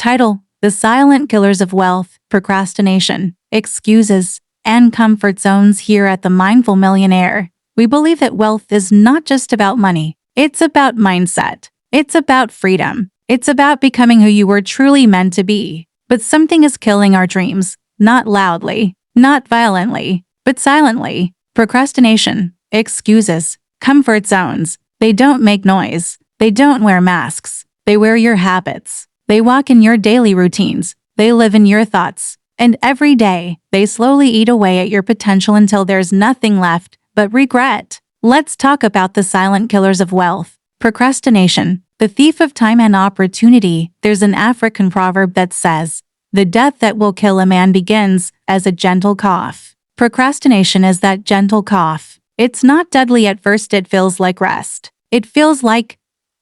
Title: The Silent Killers of Wealth, Procrastination, Excuses, and Comfort Zones. Here at the Mindful Millionaire, we believe that wealth is not just about money. It's about mindset. It's about freedom. It's about becoming who you were truly meant to be. But something is killing our dreams, not loudly, not violently, but silently. Procrastination, excuses, comfort zones. They don't make noise. They don't wear masks. They wear your habits. They walk in your daily routines. They live in your thoughts. And every day, they slowly eat away at your potential until there's nothing left but regret. Let's talk about the silent killers of wealth. Procrastination, the thief of time and opportunity. There's an African proverb that says, "The death that will kill a man begins as a gentle cough." Procrastination is that gentle cough. It's not deadly at first. It feels like rest. It feels like,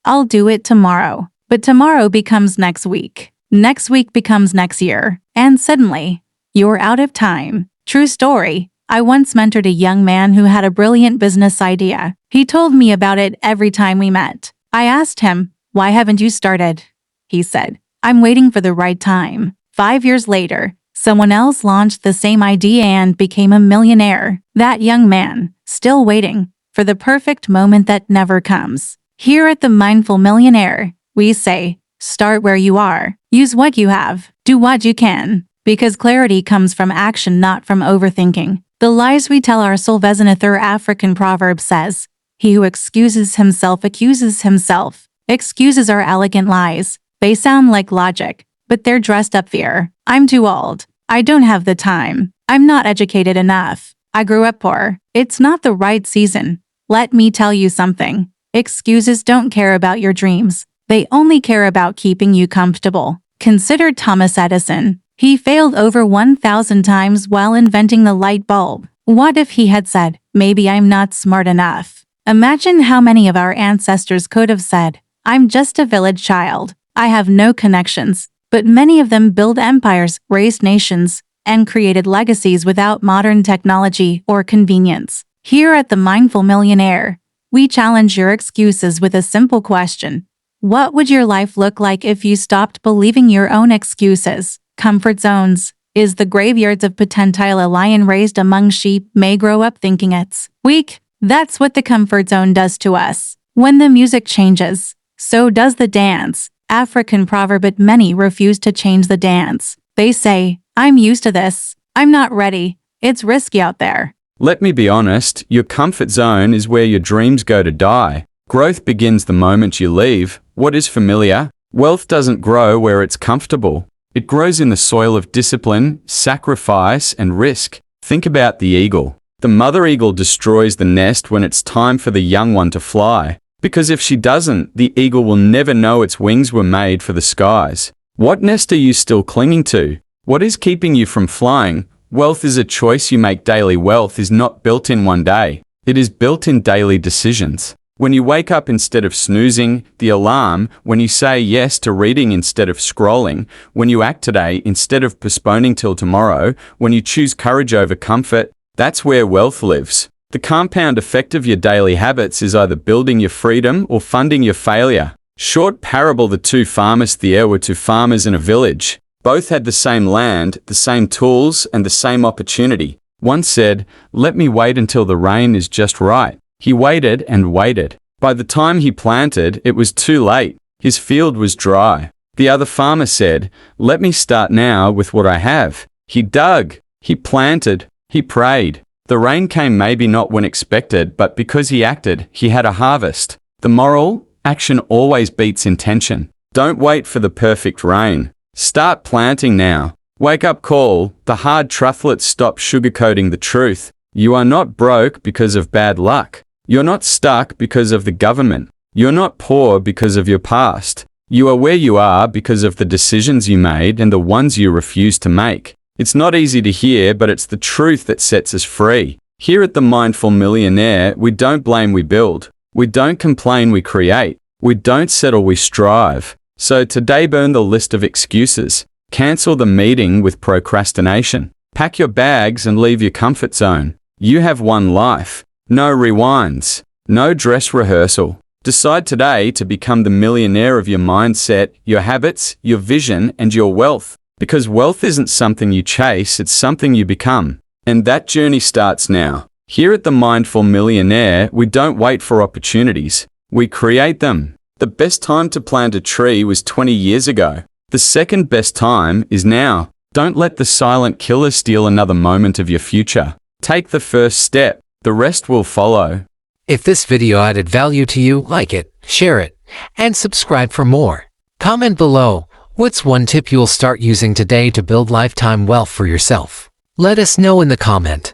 I'll do it tomorrow. But tomorrow becomes next week. Next week becomes next year. And suddenly, you're out of time. True story. I once mentored a young man who had a brilliant business idea. He told me about it every time we met. I asked him, "Why haven't you started?" He said, "I'm waiting for the right time." 5 years later, someone else launched the same idea and became a millionaire. That young man, still waiting for the perfect moment that never comes. Here at the Mindful Millionaire, we say, start where you are. Use what you have. Do what you can. Because clarity comes from action, not from overthinking. The lies we tell ourselves. As another African proverb says, "He who excuses himself accuses himself." Excuses are elegant lies. They sound like logic, but they're dressed up fear. I'm too old. I don't have the time. I'm not educated enough. I grew up poor. It's not the right season. Let me tell you something. Excuses don't care about your dreams. They only care about keeping you comfortable. Consider Thomas Edison. He failed over 1,000 times while inventing the light bulb. What if he had said, "Maybe I'm not smart enough"? Imagine how many of our ancestors could have said, "I'm just a village child. I have no connections." But many of them built empires, raised nations, and created legacies without modern technology or convenience. Here at the Mindful Millionaire, we challenge your excuses with a simple question. What would your life look like if you stopped believing your own excuses? Comfort zones is the graveyards of potential. A lion raised among sheep may grow up thinking it's weak. That's what the comfort zone does to us. When the music changes, so does the dance. African proverb, but many refuse to change the dance. They say, "I'm used to this. I'm not ready. It's risky out there." Let me be honest, your comfort zone is where your dreams go to die. Growth begins the moment you leave what is familiar. Wealth doesn't grow where it's comfortable. It grows in the soil of discipline, sacrifice, and risk. Think about the eagle. The mother eagle destroys the nest when it's time for the young one to fly. Because if she doesn't, the eagle will never know its wings were made for the skies. What nest are you still clinging to? What is keeping you from flying? Wealth is a choice you make daily. Wealth is not built in one day. It is built in daily decisions. When you wake up instead of snoozing the alarm, when you say yes to reading instead of scrolling, when you act today instead of postponing till tomorrow, when you choose courage over comfort, that's where wealth lives. The compound effect of your daily habits is either building your freedom or funding your failure. Short parable: the two farmers. There were two farmers in a village. Both had the same land, the same tools, and the same opportunity. One said, "Let me wait until the rain is just right." He waited and waited. By the time he planted, it was too late. His field was dry. The other farmer said, "Let me start now with what I have." He dug, he planted, he prayed. The rain came, maybe not when expected, but because he acted, he had a harvest. The moral: action always beats intention. Don't wait for the perfect rain. Start planting now. Wake up call: the hard truth. Let's stop sugarcoating the truth. You are not broke because of bad luck. You're not stuck because of the government. You're not poor because of your past. You are where you are because of the decisions you made and the ones you refuse to make. It's not easy to hear, but it's the truth that sets us free. Here at the Mindful Millionaire, we don't blame, we build. We don't complain, we create. We don't settle, we strive. So today, burn the list of excuses. Cancel the meeting with procrastination. Pack your bags and leave your comfort zone. You have one life. No rewinds. No dress rehearsal. Decide today to become the millionaire of your mindset, your habits, your vision, and your wealth. Because wealth isn't something you chase, it's something you become. And that journey starts now. Here at the Mindful Millionaire, we don't wait for opportunities. We create them. The best time to plant a tree was 20 years ago. The second best time is now. Don't let the silent killer steal another moment of your future. Take the first step. The rest will follow. If this video added value to you, like it, share it, and subscribe for more. Comment below, what's one tip you'll start using today to build lifetime wealth for yourself? Let us know in the comment.